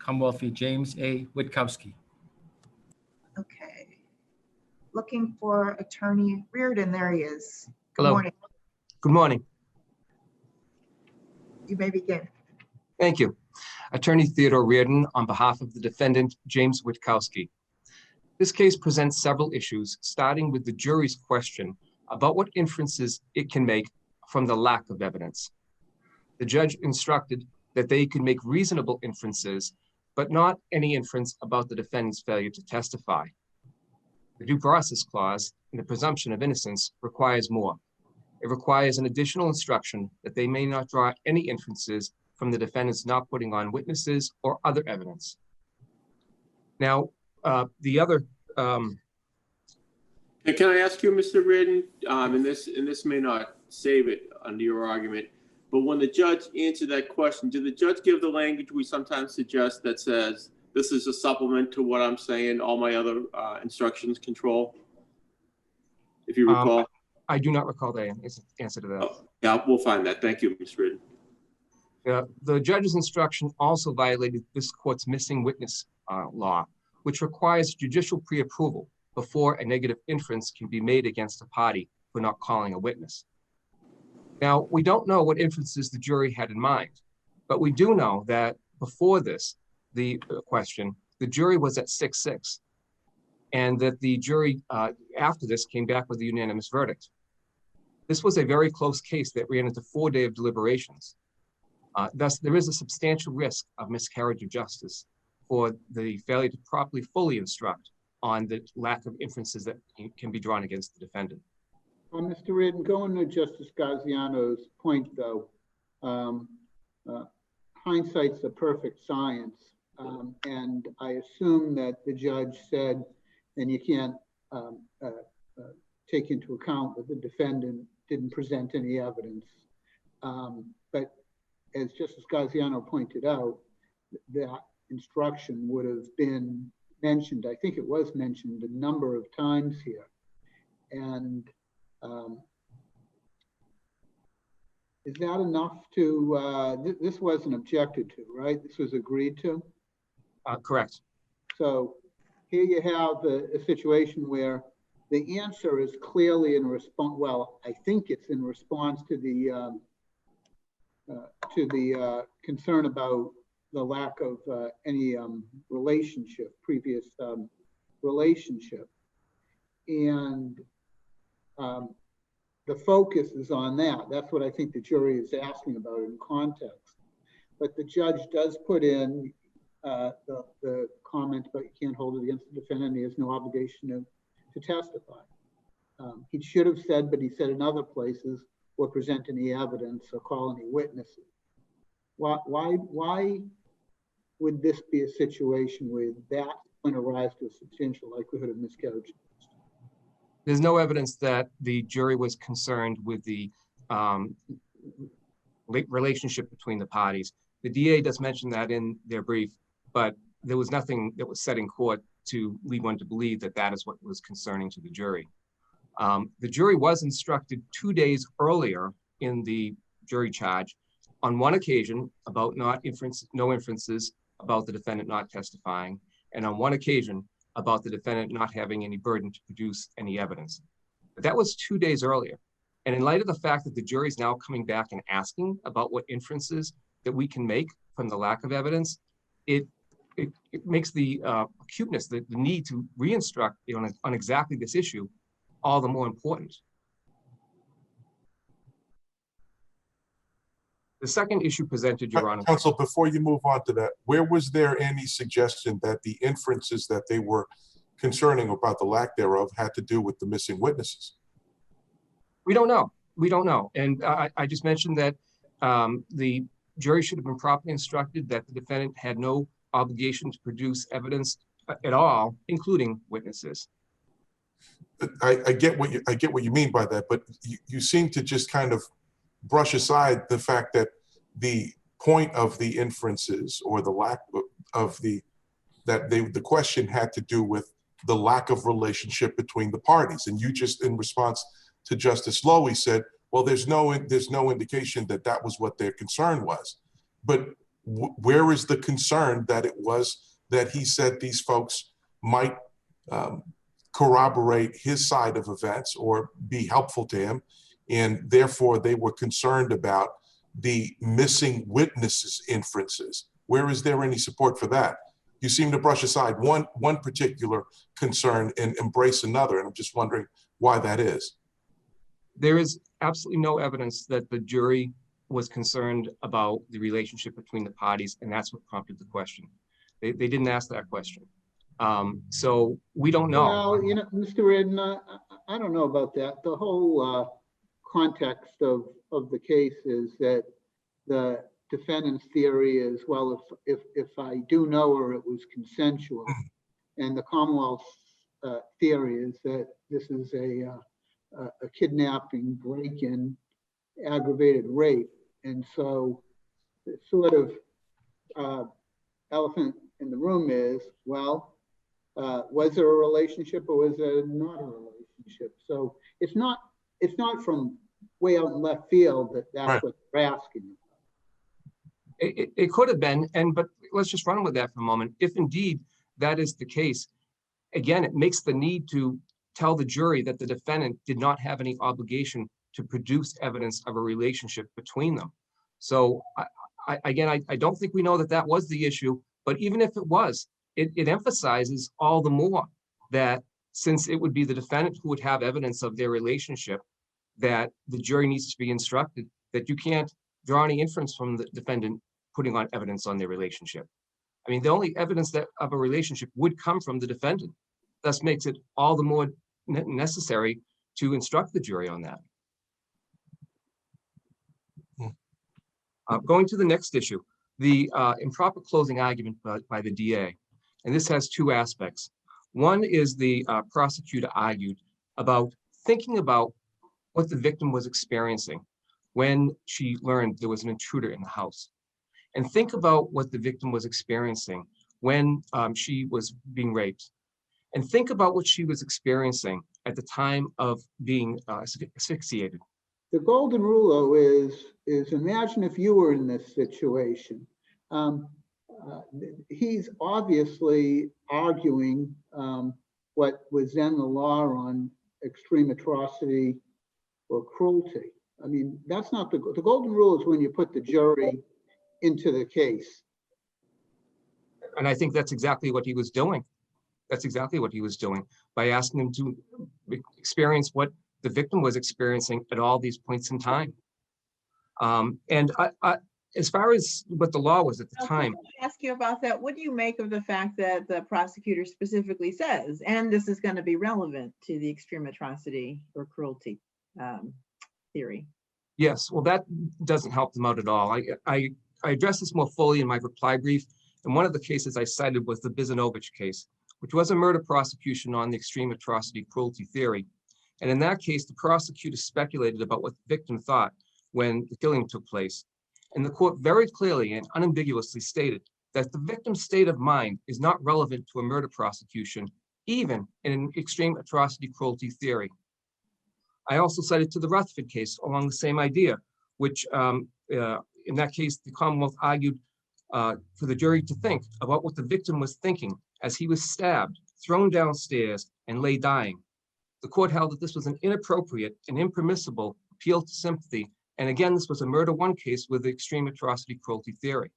Commonwealth v. James A. Witkowski. Okay. Looking for Attorney Reardon. There he is. Good Hello. morning. Good morning. You may begin. Thank you. Attorney Theodore Reardon on behalf of the defendant, James Witkowski. This case presents several issues, starting with the jury's question about what inferences it can make from the lack of evidence. The judge instructed that they could make reasonable inferences, but not any inference about the defendant's failure to testify. The due process clause in the presumption of innocence requires more. It requires an additional instruction that they may not draw any inferences from the defendant's not putting on witnesses or other evidence. Now, the other. Can I ask you, Mr. Reardon, and this may not save it under your argument, but when the judge answered that question, did the judge give the language we sometimes suggest that says, this is a supplement to what I'm saying, all my other instructions control? If you recall. I do not recall the answer to that. Oh, yeah, we'll find that. Thank you, Mr. Reardon. The judge's instruction also violated this court's missing witness law, which requires judicial pre-approval before a negative inference can be made against a party for not calling a witness. Now, we don't know what inferences the jury had in mind, but we do know that before this, the question, the jury was at 6-6, and that the jury, after this, came back with a unanimous verdict. This was a very close case that ran into 4 days of deliberations. Thus, there is a substantial risk of miscarriage of justice for the failure to properly fully instruct on the lack of inferences that can be drawn against the defendant. Mr. Reardon, going to Justice Gaziano's point, though, hindsight's a perfect science, and I assume that the judge said, and you can't take into account that the defendant didn't present any evidence, but as Justice Gaziano pointed out, that instruction would have been mentioned, I think it was mentioned a number of times here. And is that enough to, this wasn't objected to, right? This was agreed to? Correct. So here you have a situation where the answer is clearly in response, well, I think it's in response to the concern about the lack of any relationship, previous relationship. And the focus is on that. That's what I think the jury is asking about in context. But the judge does put in the comment, but you can't hold it against the defendant. He has no obligation to testify. He should have said, but he said in other places, or present any evidence or call any witnesses. Why would this be a situation where that would arise to a substantial likelihood of miscarriage? There's no evidence that the jury was concerned with the relationship between the parties. The DA does mention that in their brief, but there was nothing that was said in court to lead one to believe that that is what was concerning to the jury. The jury was instructed 2 days earlier in the jury charge on one occasion about no inferences about the defendant not testifying, and on one occasion about the defendant not having any burden to produce any evidence. But that was 2 days earlier. And in light of the fact that the jury is now coming back and asking about what inferences that we can make from the lack of evidence, it makes the acuteness, the need to re-instruct on exactly this issue all the more important. The second issue presented, Your Honor. Counsel, before you move on to that, where was there any suggestion that the inferences that they were concerning about the lack thereof had to do with the missing witnesses? We don't know. We don't know. And I just mentioned that the jury should have been properly instructed that the defendant had no obligation to produce evidence at all, including witnesses. I get what you mean by that, but you seem to just kind of brush aside the fact that the point of the inferences or the lack of the question had to do with the lack of relationship between the parties. And you just, in response to Justice Lowy, said, well, there's no indication that that was what their concern was. But where is the concern that it was that he said these folks might corroborate his side of events or be helpful to him, and therefore they were concerned about the missing witnesses inferences? Where is there any support for that? You seem to brush aside one particular concern and embrace another, and I'm just wondering why that is. There is absolutely no evidence that the jury was concerned about the relationship between the parties, and that's what prompted the question. They didn't ask that question. So we don't know. Well, you know, Mr. Redden, I don't know about that. The whole context of the case is that the defendant's theory is, well, if I do know her, it was consensual. And the Commonwealth's theory is that this is a kidnapping, break-in, aggravated rape. And so the sort of elephant in the room is, well, was there a relationship or was there not a relationship? So it's not from way out in left field that that's Right. what they're asking. It could have been, but let's just run with that for a moment. If indeed that is the case, again, it makes the need to tell the jury that the defendant did not have any obligation to produce evidence of a relationship between them. So I don't think we know that that was the issue, but even if it was, it emphasizes all the more that since it would be the defendant who would have evidence of their relationship, that the jury needs to be instructed that you can't draw any inference from the defendant putting on evidence on their relationship. I mean, the only evidence that of a relationship would come from the defendant. Thus makes it all the more necessary to instruct the jury on that. Going to the next issue, the improper closing argument by the DA. And this has two aspects. One is the prosecutor argued about thinking about what the victim was experiencing when she learned there was an intruder in the house. And think about what the victim was experiencing when she was being raped. And think about what she was experiencing at the time of being asphyxiated. The golden rule, though, is imagine if you were in this situation. He's obviously arguing what was then the law on extreme atrocity or cruelty. I mean, that's not the golden rule is when you put the jury into the case. And I think that's exactly what he was doing. That's exactly what he was doing by asking them to experience what the victim was experiencing at all these points in time. And as far as what the law was at the time. I ask you about that. What do you make of the fact that the prosecutor specifically says, and this is going to be relevant to the extreme atrocity or cruelty theory? Yes, well, that doesn't help them out at all. I addressed this more fully in my reply brief. And one of the cases I cited was the Bizanovich case, which was a murder prosecution on the extreme atrocity cruelty theory. And in that case, the prosecutor speculated about what the victim thought when the killing took place. And the court very clearly and unambiguously stated that the victim's state of mind is not relevant to a murder prosecution, even in an extreme atrocity cruelty theory. I also cited to the Rutherford case along the same idea, which in that case, the Commonwealth argued for the jury to think about what the victim was thinking as he was stabbed, thrown downstairs, and lay dying. The court held that this was an inappropriate and impermissible appeal to sympathy. And again, this was a murder one case with the extreme atrocity cruelty theory.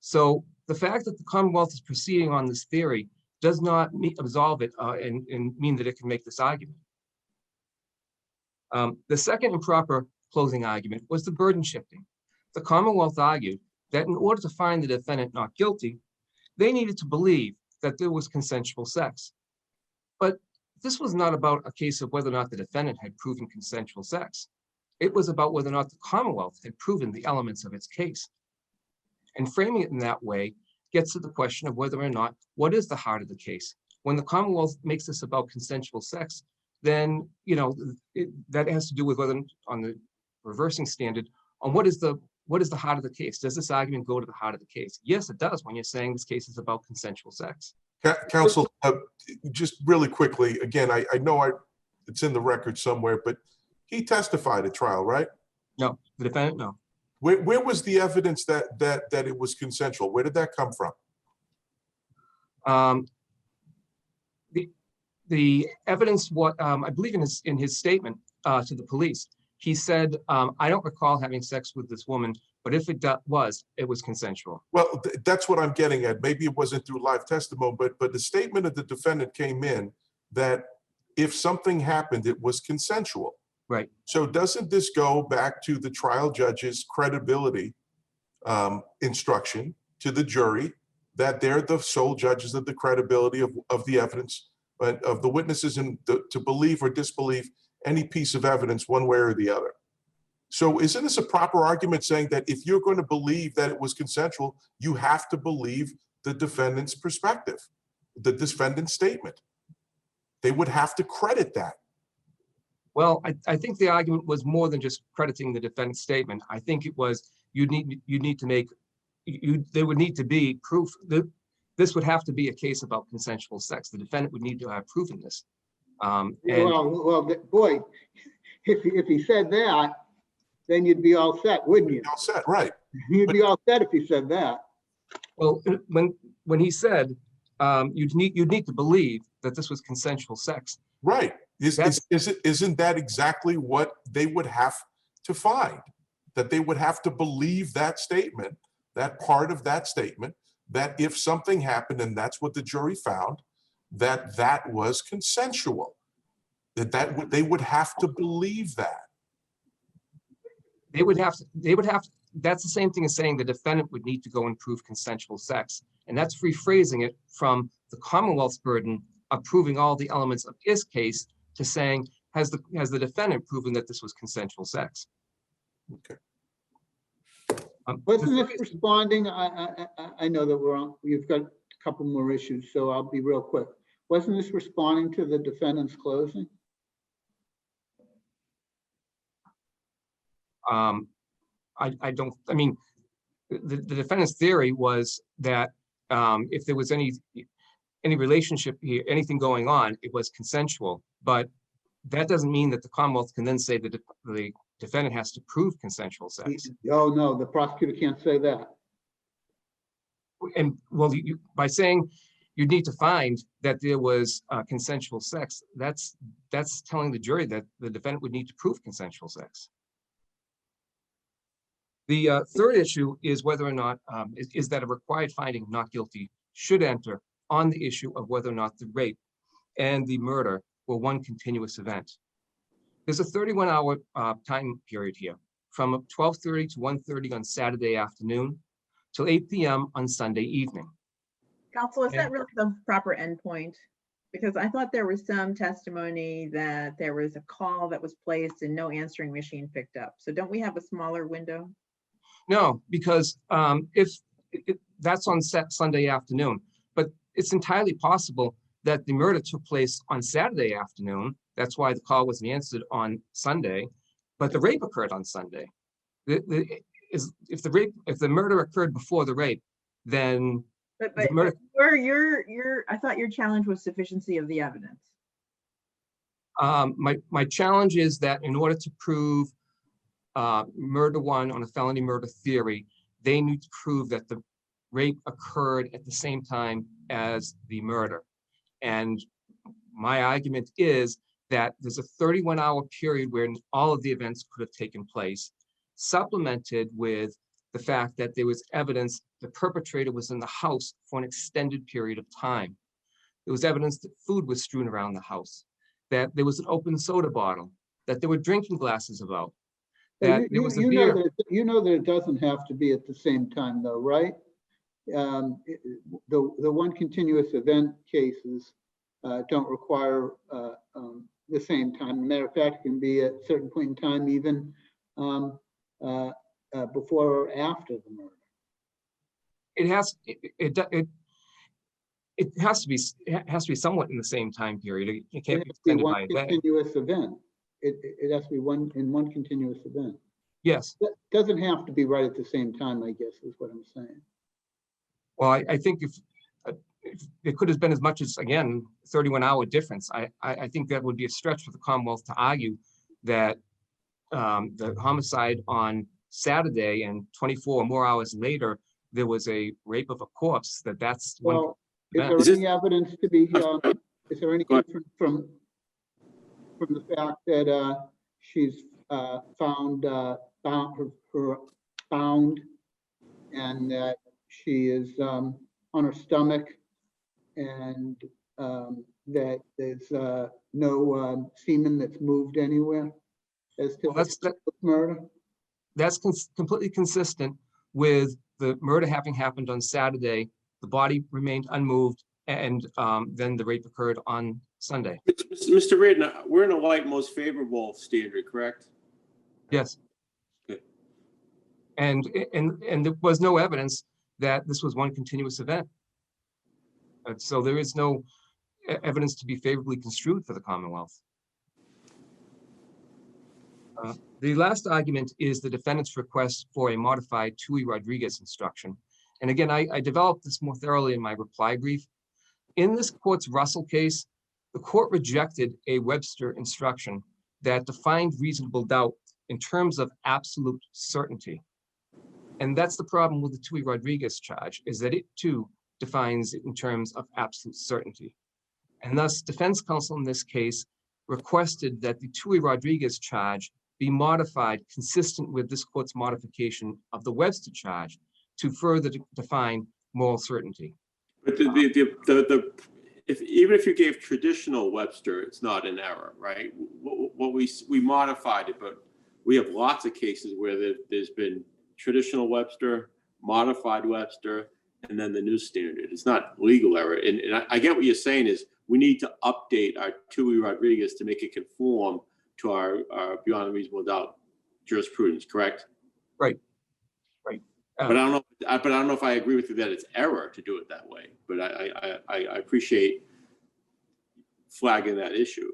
So the fact that the Commonwealth is proceeding on this theory does not absolve it and mean that it can make this argument. The second improper closing argument was the burden shifting. The Commonwealth argued that in order to find the defendant not guilty, they needed to believe that there was consensual sex. But this was not about a case of whether or not the defendant had proven consensual sex. It was about whether or not the Commonwealth had proven the elements of its case. And framing it in that way gets to the question of whether or not, what is the heart of the case? When the Commonwealth makes this about consensual sex, then, you know, that has to do with whether on the reversing standard on what is the heart of the case? Does this argument go to the heart of the case? Yes, it does when you're saying this case is about consensual sex. Counsel, just really quickly, again, I know it's in the record somewhere, but he testified at trial, right? No, the defendant, no. Where was the evidence that it was consensual? Where did that come from? The evidence, what I believe in his statement to the police, he said, "I don't recall having sex with this woman, but if it was consensual." Well, that's what I'm getting at. Maybe it wasn't through live testimony, but the statement of the defendant came in that if something happened, it was consensual. Right. So doesn't this go back to the trial judge's credibility instruction to the jury that they're the sole judges of the credibility of the evidence, of the witnesses, and to believe or disbelieve any piece of evidence one way or the other? So isn't this a proper argument saying that if you're going to believe that it was consensual, you have to believe the defendant's perspective, the defendant's statement? They would have to credit that. Well, I think the argument was more than just crediting the defendant's statement. I think it was there would need to be proof that this would have to be a case about consensual sex. The defendant would need to have proven this. Well, boy, if he said that, then you'd be all set, wouldn't you? All set, right? You'd be all set if he said that. Well, when he said you'd need to believe that this was consensual sex. Right. Isn't that exactly what they would have to find? That they would have to believe that statement, that part of that statement, that if something happened, and that's what the jury found, that was consensual. They would have to believe that. They would have to, that's the same thing as saying the defendant would need to go and prove consensual sex. And that's rephrasing it from the Commonwealth's burden of proving all the elements of his case to saying, has the defendant proven that this was consensual sex? Okay. Wasn't this responding? I know that you've got a couple more issues, so I'll be real quick. Wasn't this responding to the defendant's closing? I mean, the defendant's theory was that if there was any relationship here, anything going on, it was consensual. But that doesn't mean that the Commonwealth can then say that the defendant has to prove consensual sex. Oh, no, the prosecutor can't say that. And well, by saying you need to find that there was consensual sex, that's telling the jury that the defendant would need to prove consensual sex. The third issue is whether or not, is that a required finding not guilty should enter on the issue of whether or not the rape and the murder were one continuous event. There's a 31-hour time period here, from 12:30 to 1:30 on Saturday afternoon till 8 p.m. on Sunday evening. Counsel, is that really the proper endpoint? Because I thought there was some testimony that there was a call that was placed and no answering machine picked up. So don't we have a smaller window? No, because if that's on Sunday afternoon, but it's entirely possible that the murder took place on Saturday afternoon. That's why the call wasn't answered on Sunday, but the rape occurred on Sunday. If the murder occurred before the rape, then But the murder, I thought your challenge was sufficiency of the evidence. my challenge is that in order to prove murder one on a felony murder theory, they need to prove that the rape occurred at the same time as the murder. And my argument is that there's a 31-hour period where all of the events could have taken place, supplemented with the fact that there was evidence the perpetrator was in the house for an extended period of time. There was evidence that food was strewn around the house, that there was an open soda bottle, that there were drinking glasses about, that there was a beer. You know that it doesn't have to be at the same time though, right? The one continuous event cases don't require the same time. Matter of fact, it can be at a certain point in time, even before or after the murder. It has to be somewhat in the same time period. It can't be extended by a day. Continuous event. It has to be one continuous event. Yes. That doesn't have to be right at the same time, I guess, is what I'm saying. Well, I think if it could have been as much as, again, 31-hour difference, I think that would be a stretch for the Commonwealth to argue that the homicide on Saturday and 24 or more hours later, there was a rape of a corpse, that's one. Well, event. is there any evidence to be, is there any Go ahead. inference from the fact that she's found bound and that she is on her stomach and that there's no semen that's moved anywhere as to Well, murder? That's completely consistent with the murder having happened on Saturday. The body remained unmoved, and then the rape occurred on Sunday. Mr. Reardon, we're in a light most favorable standard, correct? Yes. Good. And there was no evidence that this was one continuous event. So there is no evidence to be favorably construed for the Commonwealth. The last argument is the defendant's request for a modified Tui Rodriguez instruction. And again, I developed this more thoroughly in my reply brief. In this court's Russell case, the court rejected a Webster instruction that defined reasonable doubt in terms of absolute certainty. And that's the problem with the Tui Rodriguez charge, is that it too defines it in terms of absolute certainty. And thus, defense counsel in this case requested that the Tui Rodriguez charge be modified consistent with this court's modification of the Webster charge to further define moral certainty. But even if you gave traditional Webster, it's not an error, right? What we modified it, but we have lots of cases where there's been traditional Webster, modified Webster, and then the new standard. It's not legal error. And I get what you're saying is we need to update our Tui Rodriguez to make it conform to our beyond a reasonable doubt jurisprudence, correct? Right. But I don't know if I agree with you that it's error to do it that way. But I appreciate flagging that issue.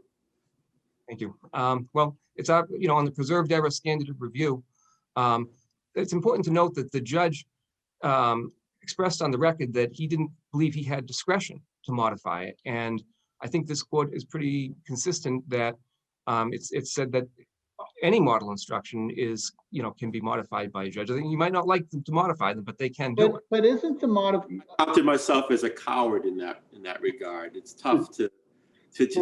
Thank you. Well, it's on the preserved error standard of review. It's important to note that the judge expressed on the record that he didn't believe he had discretion to modify it, and I think this court is pretty consistent that it's said that any model instruction can be modified by a judge. I think you might not like them to modify them, but they can do it. But isn't the modification? I counted myself as a coward in that regard. It's tough to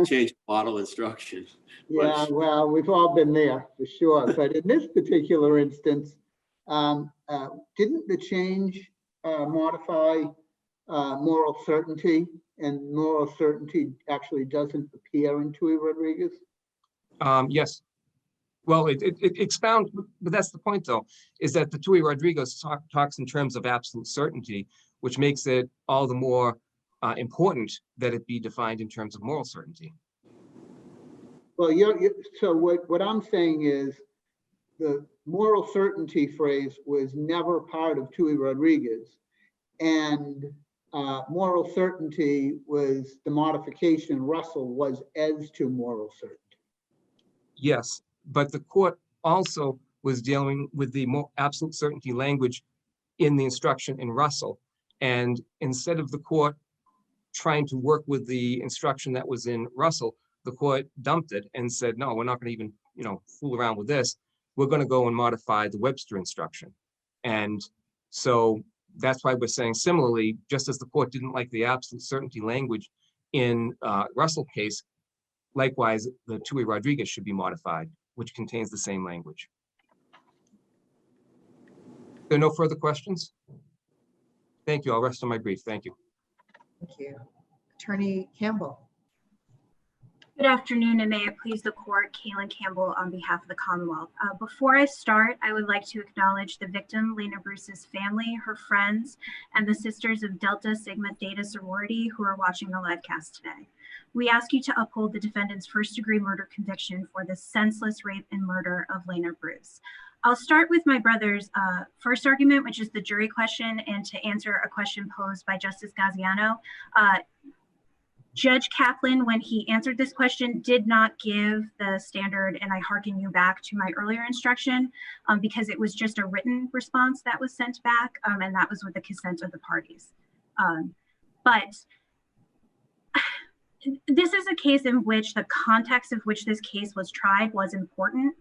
change model instruction. Yeah, well, we've all been there for sure. But in this particular instance, didn't the change modify moral certainty? And moral certainty actually doesn't appear in Tui Rodriguez? Yes. Well, it expounds, but that's the point, though, is that the Tui Rodriguez talks in terms of absolute certainty, which makes it all the more important that it be defined in terms of moral certainty. Well, so what I'm saying is the moral certainty phrase was never part of Tui Rodriguez, and moral certainty was the modification Russell was as to moral certainty. Yes, but the court also was dealing with the more absolute certainty language in the instruction in Russell. And instead of the court trying to work with the instruction that was in Russell, the court dumped it and said, no, we're not going to even, fool around with this. We're going to go and modify the Webster instruction. And so that's why we're saying similarly, just as the court didn't like the absolute certainty language in Russell case, likewise, the Tui Rodriguez should be modified, which contains the same language. There are no further questions? Thank you. I'll rest on my brief. Thank you. Thank you. Attorney Campbell. Good afternoon, and may it please the court, Kaylin Campbell on behalf of the Commonwealth. Before I start, I would like to acknowledge the victim, Lena Bruce's family, her friends, and the Sisters of Delta Sigma Theta sorority who are watching the live cast today. We ask you to uphold the defendant's first-degree murder conviction for the senseless rape and murder of Lena Bruce. I'll start with my brother's first argument, which is the jury question, and to answer a question posed by Justice Gaziano. Judge Kaplan, when he answered this question, did not give the standard, and I hearken you back to my earlier instruction, because it was just a written response that was sent back, and that was with the consent of the parties. But this is a case in which the context of which this case was tried was important.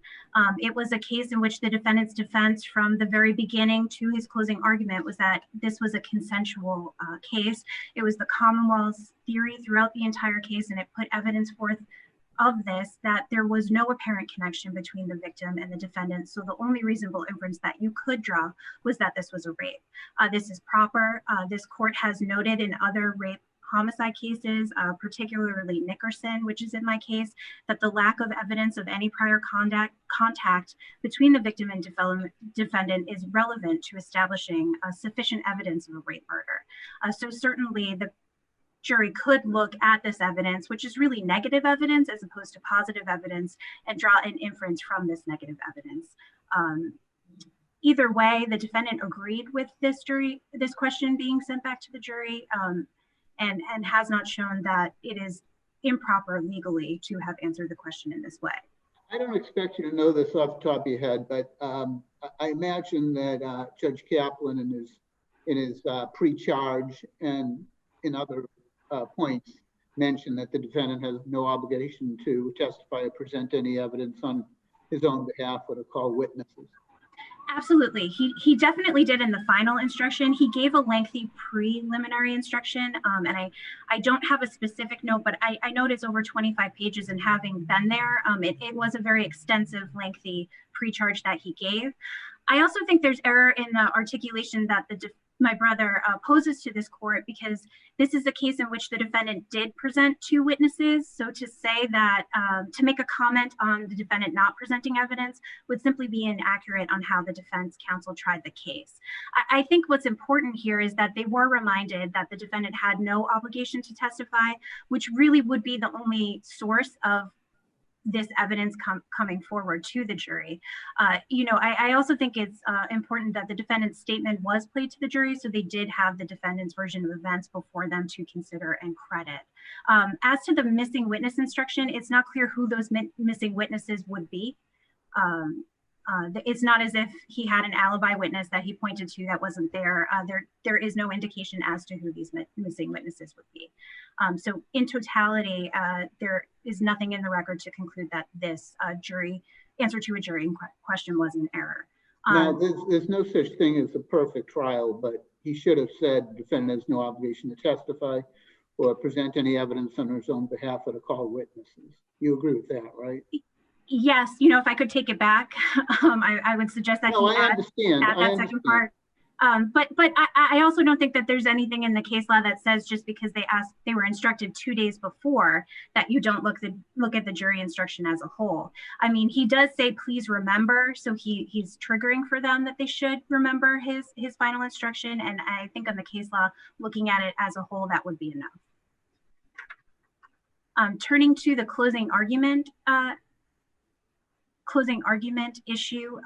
It was a case in which the defendant's defense from the very beginning to his closing argument was that this was a consensual case. It was the Commonwealth's theory throughout the entire case, and it put evidence forth of this, that there was no apparent connection between the victim and the defendant. So the only reasonable inference that you could draw was that this was a rape. This is proper. This court has noted in other rape homicide cases, particularly Nickerson, which is in my case, that the lack of evidence of any prior contact between the victim and defendant is relevant to establishing sufficient evidence of a rape murder. So certainly the jury could look at this evidence, which is really negative evidence as opposed to positive evidence, and draw an inference from this negative evidence. Either way, the defendant agreed with this question being sent back to the jury, and has not shown that it is improper legally to have answered the question in this way. I don't expect you to know this off the top of your head, but I imagine that Judge Kaplan in his pre-charge and in other points mentioned that the defendant has no obligation to testify or present any evidence on his own behalf or to call witnesses. Absolutely. He definitely did in the final instruction. He gave a lengthy preliminary instruction, and I don't have a specific note, but I know it's over 25 pages, and having been there, it was a very extensive, lengthy pre-charge that he gave. I also think there's error in the articulation that my brother poses to this court, because this is a case in which the defendant did present two witnesses. So to say that, to make a comment on the defendant not presenting evidence would simply be inaccurate on how the defense counsel tried the case. I think what's important here is that they were reminded that the defendant had no obligation to testify, which really would be the only source of this evidence coming forward to the jury. I also think it's important that the defendant's statement was played to the jury, so they did have the defendant's version of events before them to consider and credit. As to the missing witness instruction, it's not clear who those missing witnesses would be. It's not as if he had an alibi witness that he pointed to that wasn't there. There is no indication as to who these missing witnesses would be. So in totality, there is nothing in the record to conclude that this answer to a jury question was an error. Now, there's no such thing as a perfect trial, but he should have said the defendant has no obligation to testify or present any evidence on his own behalf or to call witnesses. You agree with that, right? Yes, if I could take it back, I would suggest that he add that second part. But I also don't think that there's anything in the case law that says just because they were instructed 2 days before that you don't look at the jury instruction as a whole. I mean, he does say, please remember. So he's triggering for them that they should remember his final instruction. And I think on the case law, looking at it as a whole, that would be enough. Turning to the closing argument issue,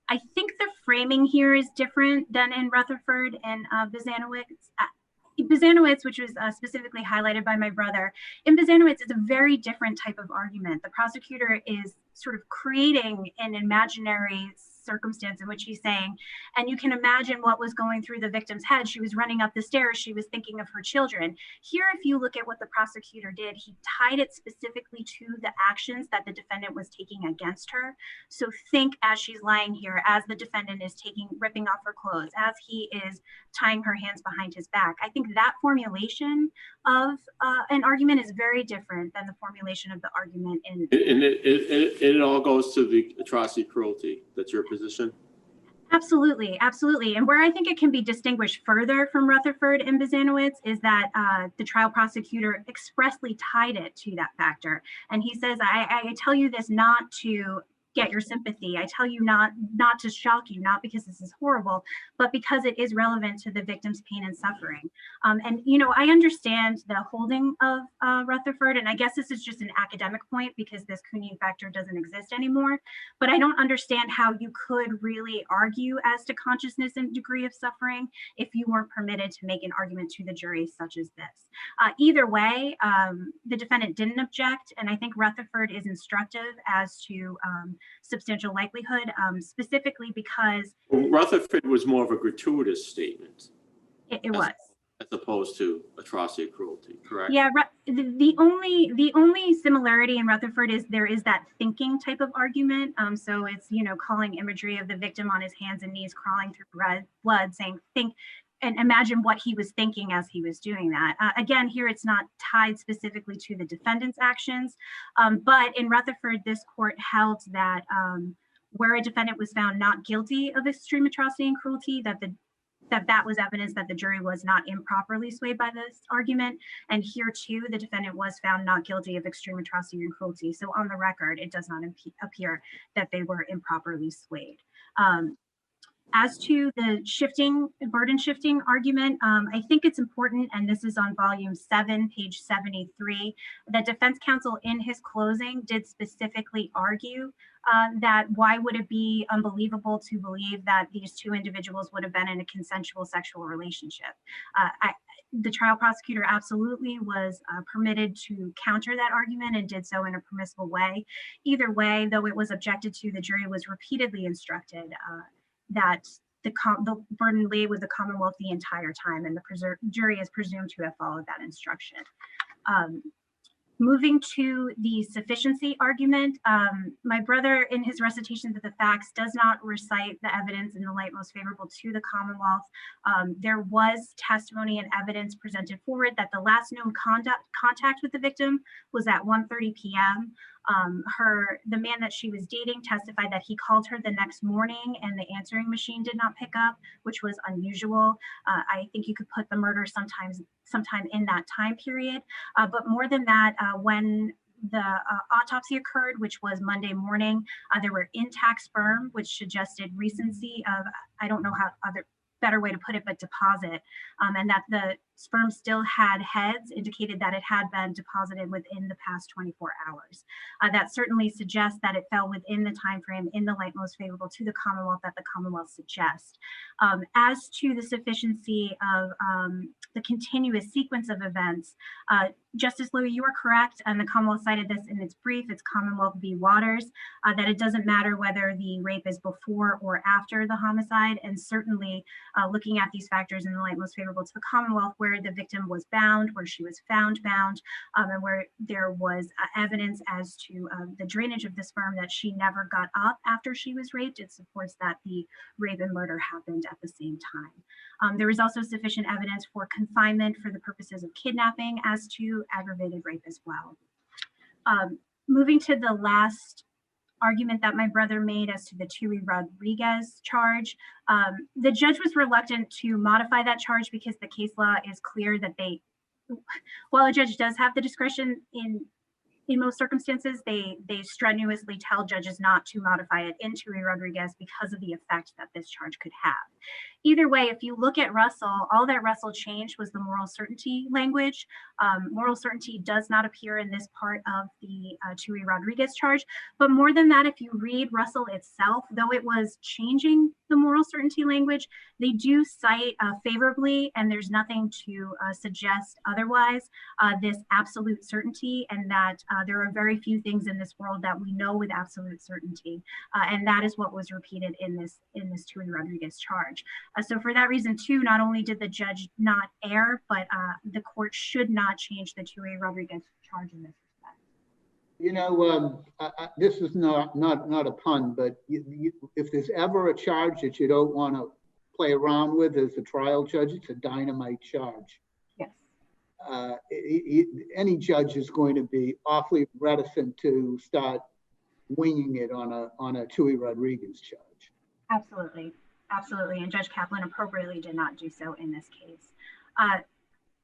I think the framing here is different than in Rutherford and Bizanowicz. Bizanowicz, which was specifically highlighted by my brother, in Bizanowicz, it's a very different type of argument. The prosecutor is sort of creating an imaginary circumstance in which he's saying, and you can imagine what was going through the victim's head. She was running up the stairs. She was thinking of her children. Here, if you look at what the prosecutor did, he tied it specifically to the actions that the defendant was taking against her. So think as she's lying here, as the defendant is ripping off her clothes, as he is tying her hands behind his back. I think that formulation of an argument is very different than the formulation of the argument in. And it all goes to the atrocity cruelty. That's your position? Absolutely, absolutely. And where I think it can be distinguished further from Rutherford and Bizanowicz is that the trial prosecutor expressly tied it to that factor. And he says, I tell you this not to get your sympathy. I tell you not to shock you, not because this is horrible, but because it is relevant to the victim's pain and suffering. And, I understand the holding of Rutherford, and I guess this is just an academic point because this Kunin factor doesn't exist anymore, but I don't understand how you could really argue as to consciousness and degree of suffering if you weren't permitted to make an argument to the jury such as this. Either way, the defendant didn't object, and I think Rutherford is instructive as to substantial likelihood, specifically because Rutherford was more of a gratuitous statement. It was. As opposed to atrocity cruelty, correct? Yeah, the only similarity in Rutherford is there is that thinking type of argument. So it's, you know, calling imagery of the victim on his hands and knees crawling through blood, saying think and imagine what he was thinking as he was doing that. Again, here it's not tied specifically to the defendant's actions, but in Rutherford, this court held that where a defendant was found not guilty of extreme atrocity and cruelty, that was evidence that the jury was not improperly swayed by this argument. And here too, the defendant was found not guilty of extreme atrocity and cruelty. So on the record, it does not appear that they were improperly swayed. As to the burden shifting argument, I think it's important, and this is on volume 7, page 73, that defense counsel in his closing did specifically argue that why would it be unbelievable to believe that these two individuals would have been in a consensual sexual relationship. The trial prosecutor absolutely was permitted to counter that argument and did so in a permissible way. Either way, though it was objected to, the jury was repeatedly instructed that the burden lay with the Commonwealth the entire time, and the jury is presumed to have followed that instruction. Moving to the sufficiency argument, my brother in his recitation of the facts does not recite the evidence in the light most favorable to the Commonwealth. There was testimony and evidence presented forward that the last known contact with the victim was at 1:30 p.m. The man that she was dating testified that he called her the next morning and the answering machine did not pick up, which was unusual. I think you could put the murder sometime in that time period. But more than that, when the autopsy occurred, which was Monday morning, there were intact sperm, which suggested recency of, I don't know how better way to put it, but deposit, and that the sperm still had heads, indicated that it had been deposited within the past 24 hours. That certainly suggests that it fell within the time frame in the light most favorable to the Commonwealth that the Commonwealth suggests. As to the sufficiency of the continuous sequence of events, Justice Louis, you are correct, and the Commonwealth cited this in its brief, it's Commonwealth v. Waters, that it doesn't matter whether the rape is before or after the homicide, and certainly looking at these factors in the light most favorable to the Commonwealth, where the victim was bound, where she was found bound, and where there was evidence as to the drainage of the sperm that she never got up after she was raped, it supports that the rape and murder happened at the same time. There is also sufficient evidence for confinement for the purposes of kidnapping as to aggravated rape as well. Moving to the last argument that my brother made as to the Tui Rodriguez charge, the judge was reluctant to modify that charge because the case law is clear that while a judge does have the discretion in most circumstances, they strenuously tell judges not to modify it in Tui Rodriguez because of the effect that this charge could have. Either way, if you look at Russell, all that Russell changed was the moral certainty language. Moral certainty does not appear in this part of the Tui Rodriguez charge. But more than that, if you read Russell itself, though it was changing the moral certainty language, they do cite favorably, and there's nothing to suggest otherwise, this absolute certainty, and that there are very few things in this world that we know with absolute certainty. And that is what was repeated in this Tui Rodriguez charge. So for that reason too, not only did the judge not err, but the court should not change the Tui Rodriguez charge in this respect. You know, this is not a pun, but if there's ever a charge that you don't want to play around with as a trial judge, it's a dynamite charge. Yes. Any judge is going to be awfully reticent to start winging it on a Tui Rodriguez charge. Absolutely. Absolutely, and Judge Kaplan appropriately did not do so in this case.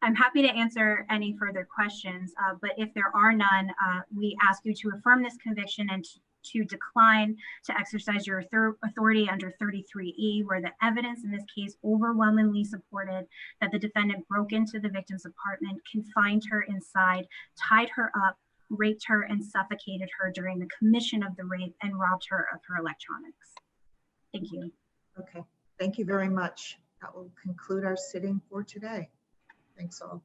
I'm happy to answer any further questions, but if there are none, we ask you to affirm this conviction and to decline to exercise your authority under 33E, where the evidence in this case overwhelmingly supported that the defendant broke into the victim's apartment, confined her inside, tied her up, raped her, and suffocated her during the commission of the rape, and robbed her of her electronics. Thank you. Okay, thank you very much. That will conclude our sitting for today. Thanks all.